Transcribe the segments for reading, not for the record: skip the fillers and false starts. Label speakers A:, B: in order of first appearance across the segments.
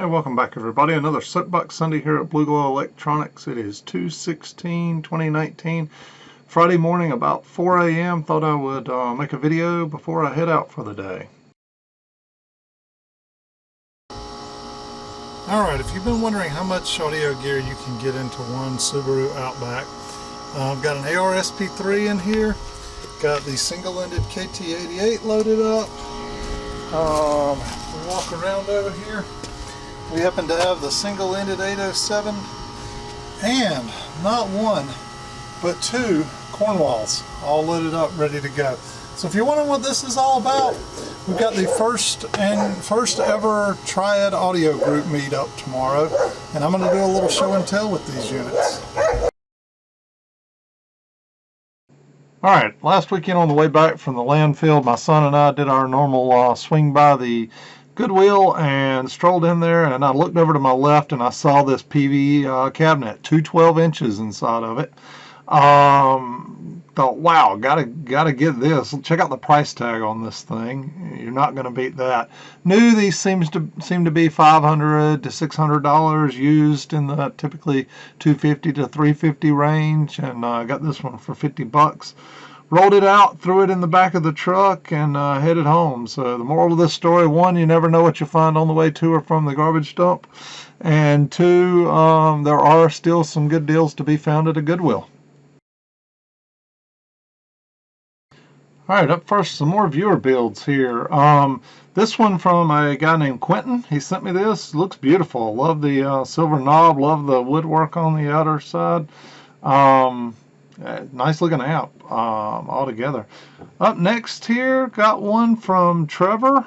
A: Hey, welcome back everybody. Another Soapbox Sunday here at Blueglow Electronics. It is 2/16/2019, Friday morning about 4 a.m. Thought I would make a video before I head out for the day. Alright, if you've been wondering how much audio gear you can get into one Subaru Outback, I've got an ARSP3 in here, got the single-ended KT88 loaded up. We walk around over here. We happen to have the single-ended 807 and not one, but two Cornwalls all loaded up, ready to go. So if you're wondering what this is all about, we've got the first ever Triad audio group meetup tomorrow, and I'm going to do a little show and tell with these units. Alright, last weekend on the way back from the landfill, my son and I did our normal swing by the Goodwill and strolled in there, and I looked over to my left and I saw this Peavy cabinet, 212 inches inside of it. Thought, wow, gotta get this. Check out the price tag on this thing. You're not going to beat that. New, these seem to be $500 to $600 used in the typically $250 to $350 range, and I got this one for $50. Rolled it out, threw it in the back of the truck, and headed home. So the moral of this story: one, you never know what you find on the way to or from the garbage dump, and two, there are still some good deals to be found at a Goodwill. Alright, up first, some more viewer builds here. This one from a guy named Quentin. He sent me this. Looks beautiful. Love the silver knob. Love the woodwork on the outer side. Nice looking app altogether. Up next here, got one from Trevor.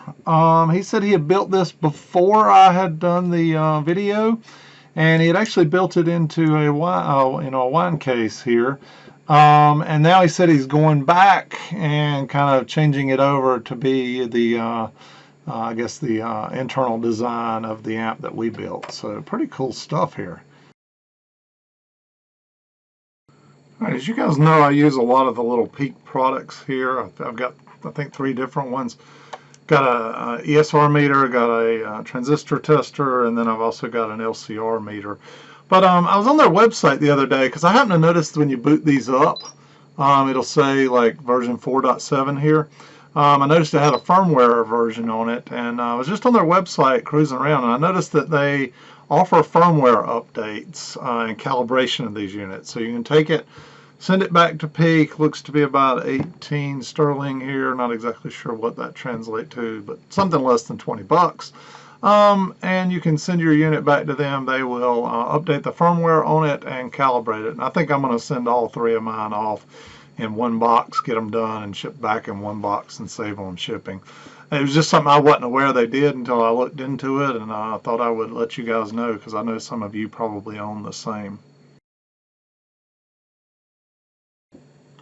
A: He said he had built this before I had done the video, and he had actually built it into a wine case here. And now he said he's going back and kind of changing it over to be the I guess the internal design of the amp that we built. So pretty cool stuff here. Alright, as you guys know, I use a lot of the little Peak products here. I've got, I think, 3 different ones. Got a ESR meter, got a transistor tester, and then I've also got an LCR meter. But I was on their website the other day because I happened to notice when you boot these up, it'll say like version 4.7 here. I noticed it had a firmware version on it, and I was just on their website cruising around, and I noticed that they offer firmware updates and calibration of these units. So you can take it, send it back to Peak. Looks to be about 18 sterling here. Not exactly sure what that translates to, but something less than $20. And you can send your unit back to them. They will update the firmware on it and calibrate it. And I think I'm going to send all 3 of mine off in one box, get them done, and ship back in one box and save on shipping. It was just something I wasn't aware they did until I looked into it, and I thought I would let you guys know because I know some of you probably own the same.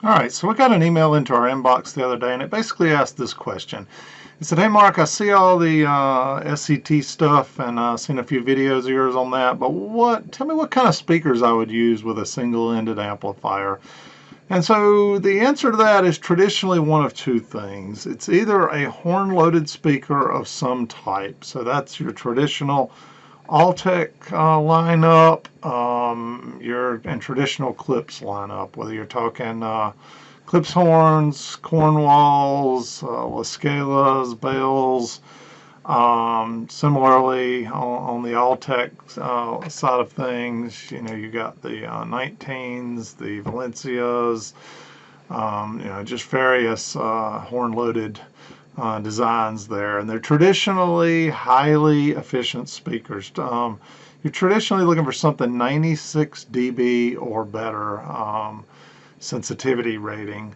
A: Alright, so we got an email into our inbox the other day, and it basically asked this question. It said, hey Mark, I see all the SCT stuff, and I've seen a few videos of yours on that, but tell me what kind of speakers I would use with a single-ended amplifier. And so the answer to that is traditionally one of 2 things. It's either a horn-loaded speaker of some type, so that's your traditional Altec lineup, and traditional Clips lineup, whether you're talking Clips horns, Cornwalls, La Scalas, Bales. Similarly, on the Altec side of things, you got the 19s, the Valencias, just various horn-loaded designs there, and they're traditionally highly efficient speakers. You're traditionally looking for something 96 dB or better sensitivity rating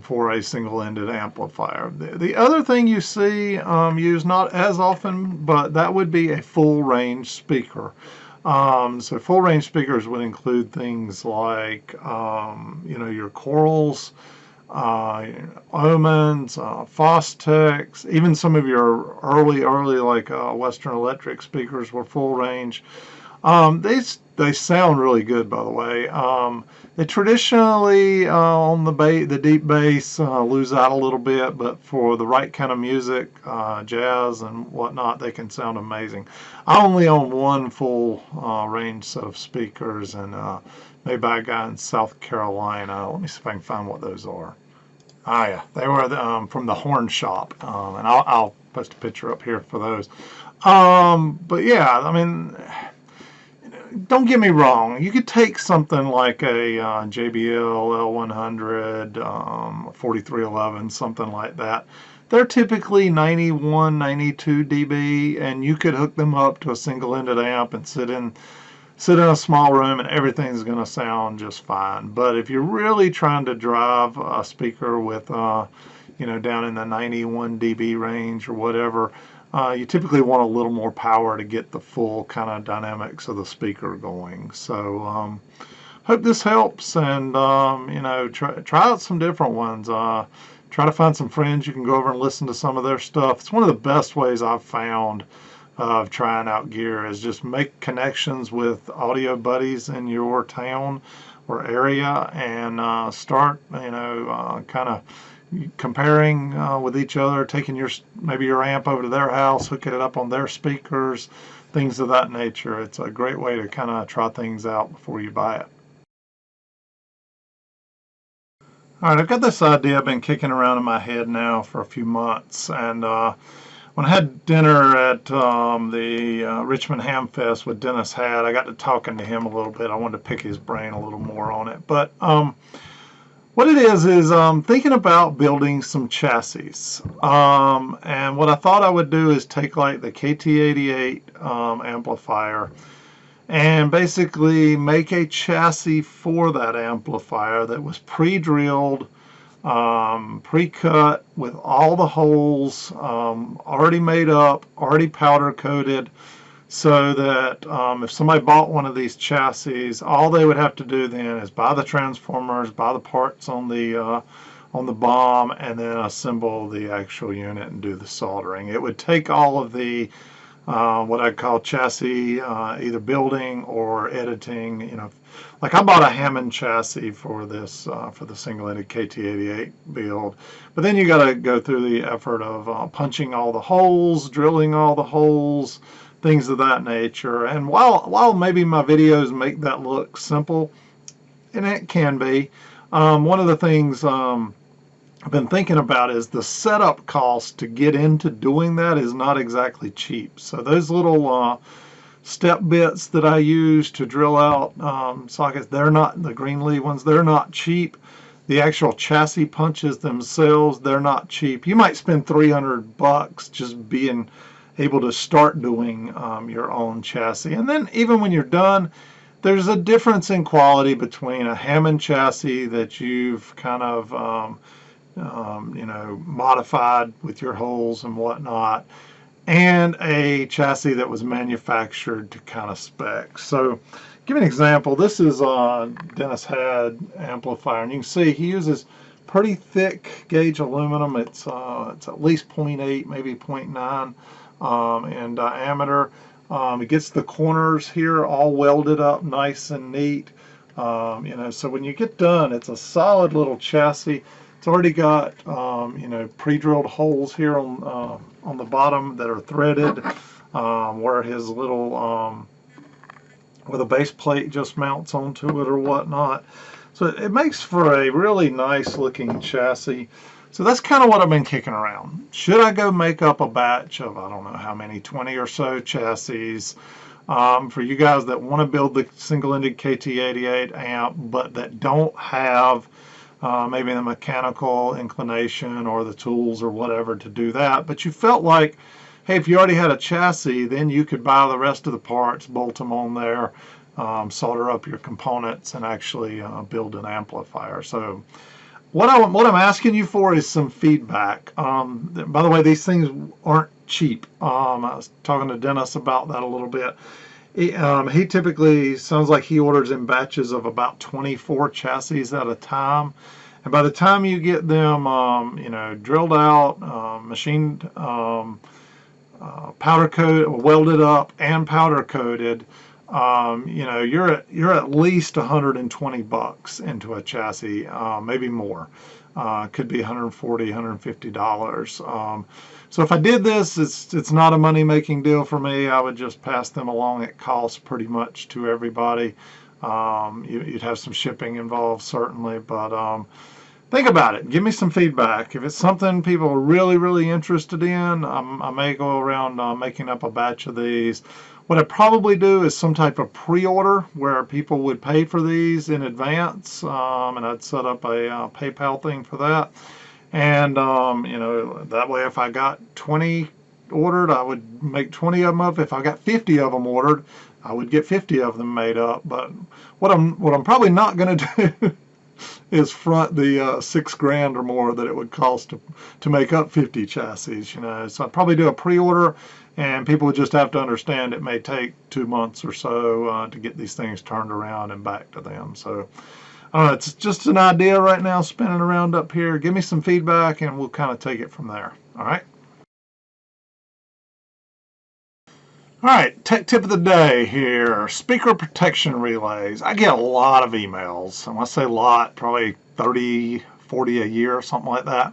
A: for a single-ended amplifier. The other thing you see used not as often, but that would be a full-range speaker. So full-range speakers would include things like your Corals, Omens, Fostex, even some of your early like Western Electric speakers were full range. They sound really good, by the way. They traditionally on the deep bass lose out a little bit, but for the right kind of music, jazz and whatnot, they can sound amazing. I only own one full range set of speakers, and made by a guy in South Carolina. Let me see if I can find what those are. Ah, yeah, they were from the Horn Shop, and I'll post a picture up here for those. But yeah, I mean, don't get me wrong. You could take something like a JBL L100, 4311, something like that. They're typically 91, 92 dB, and you could hook them up to a single-ended amp and sit in a small room, and everything's going to sound just fine. But if you're really trying to drive a speaker with, down in the 91 dB range or whatever, you typically want a little more power to get the full kind of dynamics of the speaker going. So hope this helps, and try out some different ones. Try to find some friends you can go over and listen to some of their stuff. It's one of the best ways I've found of trying out gear, is just make connections with audio buddies in your town or area, and start kind of comparing with each other, taking maybe your amp over to their house, hooking it up on their speakers, things of that nature. It's a great way to kind of try things out before you buy it. All right, I've got this idea I've been kicking around in my head now for a few months, and when I had dinner at the Richmond Ham Fest with Dennis Hadd, I got to talking to him a little bit. I wanted to pick his brain a little more on it. But what it is thinking about building some chassis. And what I thought I would do is take like the KT88 amplifier and basically make a chassis for that amplifier that was pre-drilled, pre-cut with all the holes already made up, already powder coated, so that if somebody bought one of these chassis, all they would have to do then is buy the transformers, buy the parts on the BOM, and then assemble the actual unit and do the soldering. It would take all of the what I call chassis either building or editing. Like I bought a Hammond chassis for this for the single-ended KT88 build, but then you got to go through the effort of punching all the holes, drilling all the holes, things of that nature. And while maybe my videos make that look simple, and it can be, one of the things I've been thinking about is the setup cost to get into doing that is not exactly cheap. So those little step bits that I use to drill out sockets, they're not, the Greenlee ones, they're not cheap. The actual chassis punches themselves, they're not cheap. You might spend $300 just being able to start doing your own chassis. And then even when you're done, there's a difference in quality between a Hammond chassis that you've kind of modified with your holes and whatnot, and a chassis that was manufactured to kind of spec. So give an example. This is a Dennis Hadd amplifier, and you can see he uses pretty thick gauge aluminum. It's at least 0.8, maybe 0.9 in diameter. It gets the corners here all welded up nice and neat. So when you get done, it's a solid little chassis. It's already got pre-drilled holes here on the bottom that are threaded, where his little where the base plate just mounts onto it or whatnot. So it makes for a really nice looking chassis. So that's kind of what I've been kicking around. Should I go make up a batch of, I don't know how many, 20 or so chassis for you guys that want to build the single-ended KT88 amp, but that don't have maybe the mechanical inclination or the tools or whatever to do that, but you felt like, hey, if you already had a chassis, then you could buy the rest of the parts, bolt them on there, solder up your components, and actually build an amplifier. So what I'm asking you for is some feedback. By the way, these things aren't cheap. I was talking to Dennis about that a little bit. He typically sounds like he orders in batches of about 24 chassis at a time, and by the time you get them drilled out, machined, powder coated, welded up and powder coated, you know, you're at least $120 into a chassis, maybe more. Could be $140, $150. So if I did this, it's not a money-making deal for me. I would just pass them along at cost pretty much to everybody. You'd have some shipping involved certainly, but think about it. Give me some feedback. If it's something people are really, really interested in, I may go around making up a batch of these. What I'd probably do is some type of pre-order where people would pay for these in advance, and I'd set up a PayPal thing for that. And you know, that way if I got 20 ordered, I would make 20 of them up. If I got 50 of them ordered, I would get 50 of them made up. But what I'm probably not going to do is front the $6 grand or more that it would cost to make up 50 chassis, you know. So I'd probably do a pre-order, and people would just have to understand it may take 2 months or so to get these things turned around and back to them. So it's just an idea right now spinning around up here. Give me some feedback and we'll kind of take it from there. All right. All right, tech tip of the day here, speaker protection relays. I get a lot of emails, and when I say a lot, probably 30, 40 a year or something like that.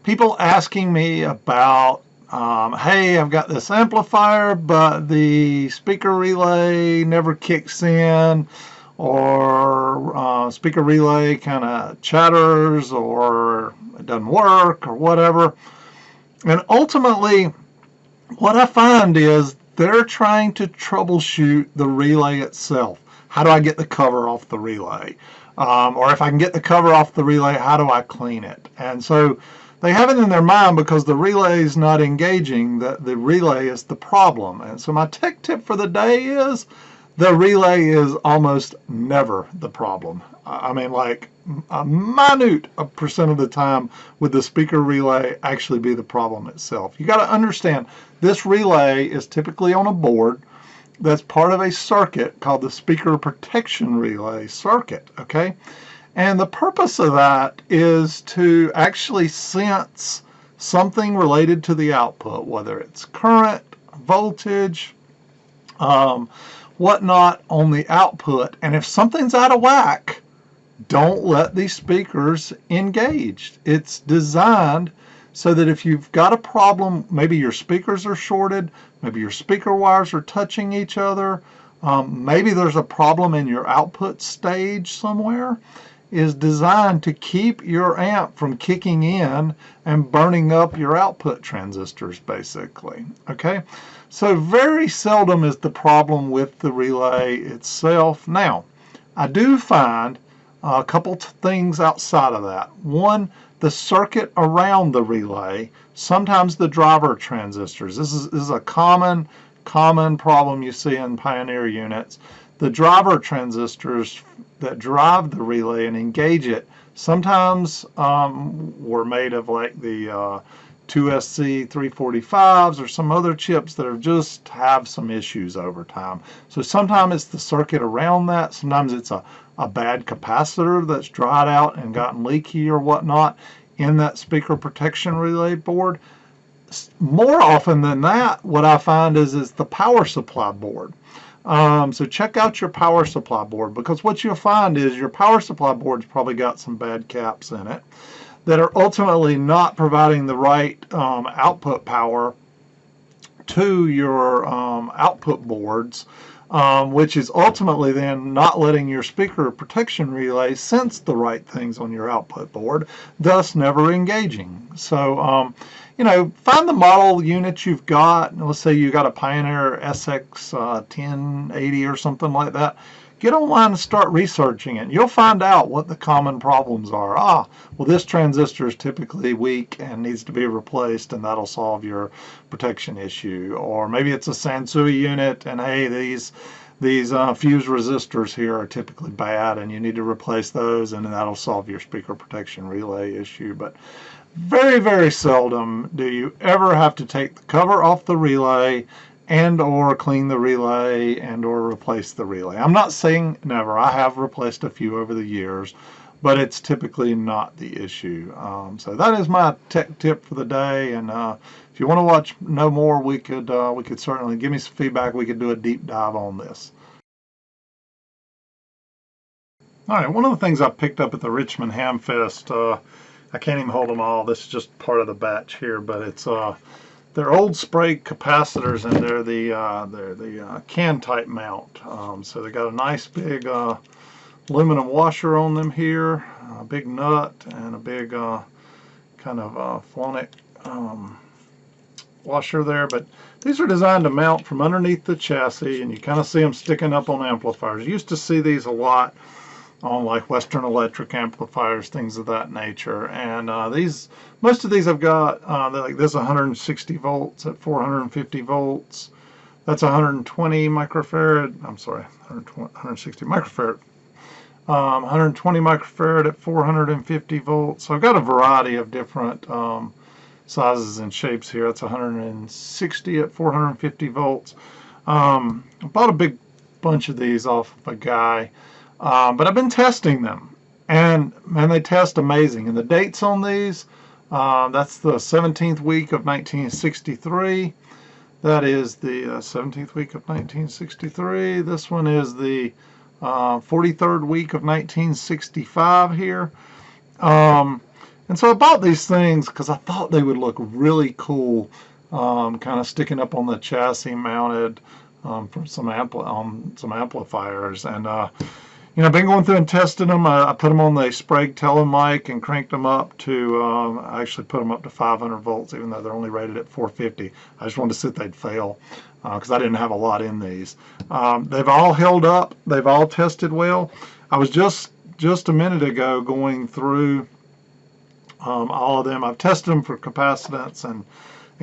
A: People asking me about, hey, I've got this amplifier, but the speaker relay never kicks in, or speaker relay kind of chatters, or it doesn't work, or whatever. And ultimately, what I find is they're trying to troubleshoot the relay itself. How do I get the cover off the relay? Or if I can get the cover off the relay, how do I clean it? And so they have it in their mind because the relay is not engaging, that the relay is the problem. And so my tech tip for the day is the relay is almost never the problem. I mean, like a minute percent of the time would the speaker relay actually be the problem itself. You got to understand this relay is typically on a board that's part of a circuit called the speaker protection relay circuit, okay? And the purpose of that is to actually sense something related to the output, whether it's current, voltage, whatnot on the output. And if something's out of whack, don't let these speakers engage. It's designed so that if you've got a problem, maybe your speakers are shorted, maybe your speaker wires are touching each other, maybe there's a problem in your output stage somewhere, is designed to keep your amp from kicking in and burning up your output transistors, basically. Okay, so very seldom is the problem with the relay itself. Now, I do find a couple things outside of that. One, the circuit around the relay, sometimes the driver transistors. This is a common problem you see in Pioneer units. The driver transistors that drive the relay and engage it sometimes were made of like the 2SC345s or some other chips that are just have some issues over time. So sometimes it's the circuit around that. Sometimes it's a bad capacitor that's dried out and gotten leaky or whatnot in that speaker protection relay board. More often than that, what I find is the power supply board. So check out your power supply board, because what you'll find is your power supply board's probably got some bad caps in it that are ultimately not providing the right output power to your output boards, which is ultimately then not letting your speaker protection relay sense the right things on your output board, thus never engaging. So you know, find the model unit you've got. Let's say you got a Pioneer SX 1080 or something like that. Get online and start researching it. You'll find out what the common problems are. Well, this transistor is typically weak and needs to be replaced, and that'll solve your protection issue. Or maybe it's a Sansui unit, and hey, these fuse resistors here are typically bad, and you need to replace those, and that'll solve your speaker protection relay issue. But very, very seldom do you ever have to take the cover off the relay and or clean the relay and or replace the relay. I'm not saying never. I have replaced a few over the years, but it's typically not the issue. So that is my tech tip for the day. And if you want to know more, we could certainly give me some feedback. We could do a deep dive on this. All right, one of the things I picked up at the Richmond Hamfest, I can't even hold them all. This is just part of the batch here, but it's they're old spray capacitors, and they're the can type mount. So they got a nice big aluminum washer on them here, a big nut, and a big kind of flonic washer there. But these are designed to mount from underneath the chassis, and you kind of see them sticking up on amplifiers. You used to see these a lot on like Western Electric amplifiers, things of that nature. And most of these I've got, like this 160 volts at 450 volts. That's 120 microfarad. I'm sorry, 160 microfarad. 120 microfarad at 450 volts. So I've got a variety of different sizes and shapes here. That's 160 at 450 volts. I bought a big bunch of these off of a guy. But I've been testing them, and man, they test amazing. And the dates on these, that's the 17th week of 1963. That is the 17th week of 1963. This one is the 43rd week of 1965 here. And so I bought these things because I thought they would look really cool, kind of sticking up on the chassis, mounted from some amplifiers. And you know, I've been going through and testing them. I put them on the Sprague telemic and cranked them up to, I actually put them up to 500 volts, even though they're only rated at 450. I just wanted to see if they'd fail, because I didn't have a lot in these. They've all held up. They've all tested well. I was just a minute ago going through all of them. I've tested them for capacitance and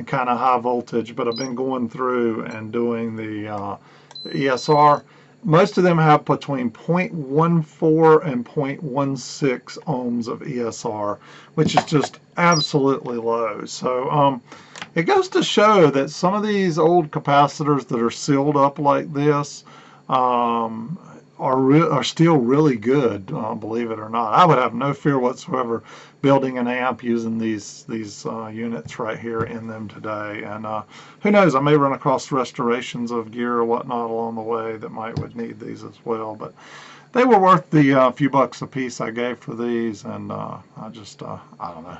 A: kind of high voltage, but I've been going through and doing the ESR. Most of them have between 0.14 and 0.16 ohms of ESR, which is just absolutely low. So it goes to show that some of these old capacitors that are sealed up like this are still really good, believe it or not. I would have no fear whatsoever building an amp using these units right here in them today. And who knows, I may run across restorations of gear or whatnot along the way that would need these as well. But they were worth the few bucks a piece I gave for these, and I don't know.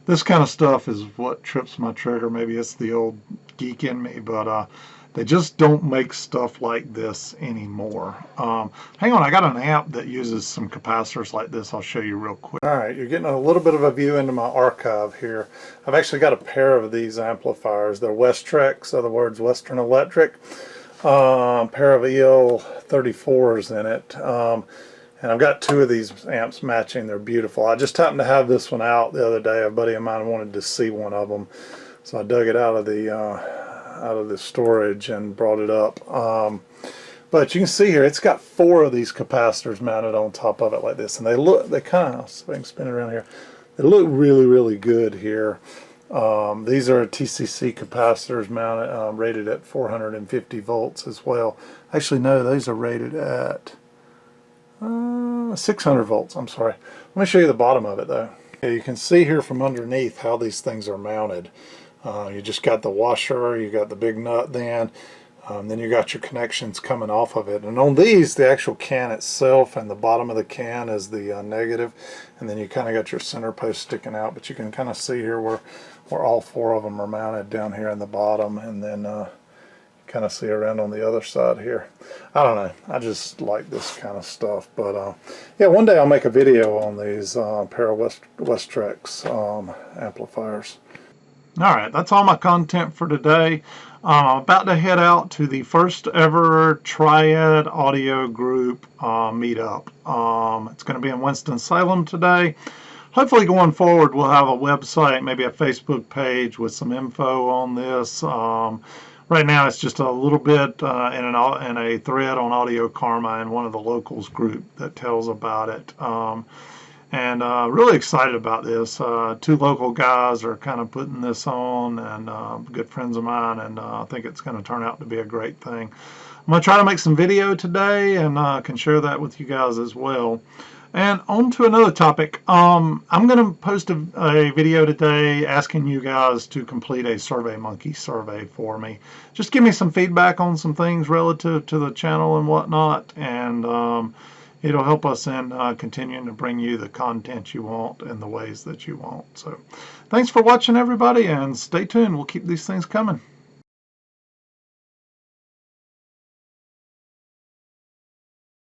A: This kind of stuff is what trips my trigger. Maybe it's the old geek in me, but they just don't make stuff like this anymore. Hang on, I got an amp that uses some capacitors like this. I'll show you real quick. All right, you're getting a little bit of a view into my archive here. I've actually got a pair of these amplifiers. They're Westrex, other words, Western Electric. Pair of EL34s in it. And I've got two of these amps matching. They're beautiful. I just happened to have this one out the other day. A buddy of mine wanted to see one of them, so I dug it out of the storage and brought it up. But you can see here, it's got 4 of these capacitors mounted on top of it like this, and they kind of, so I can spin it around here, they look really, really good here. These are TCC capacitors mounted, rated at 450 volts as well. Actually, no, these are rated at 600 volts. I'm sorry. Let me show you the bottom of it though. Okay, you can see here from underneath how these things are mounted. You just got the washer, you got the big nut then you got your connections coming off of it. And on these, the actual can itself and the bottom of the can is the negative, and then you kind of got your center post sticking out, but you can kind of see here where all 4 of them are mounted down here in the bottom, and then kind of see around on the other side here. I don't know, I just like this kind of stuff. But yeah, one day I'll make a video on these pair of Westrex amplifiers. Alright, that's all my content for today. I'm about to head out to the first ever Triad Audio Group meetup. It's going to be in Winston-Salem today. Hopefully going forward we'll have a website, maybe a Facebook page with some info on this. Right now it's just a little bit in a thread on Audio Karma and one of the locals group that tells about it. And really excited about this. 2 local guys are kind of putting this on, and good friends of mine, and I think it's going to turn out to be a great thing. I'm going to try to make some video today, and can share that with you guys as well. And on to another topic. I'm going to post a video today asking you guys to complete a SurveyMonkey survey for me. Just give me some feedback on some things relative to the channel and whatnot, and it'll help us in continuing to bring you the content you want and the ways that you want. So thanks for watching, everybody, and stay tuned. We'll keep these things coming.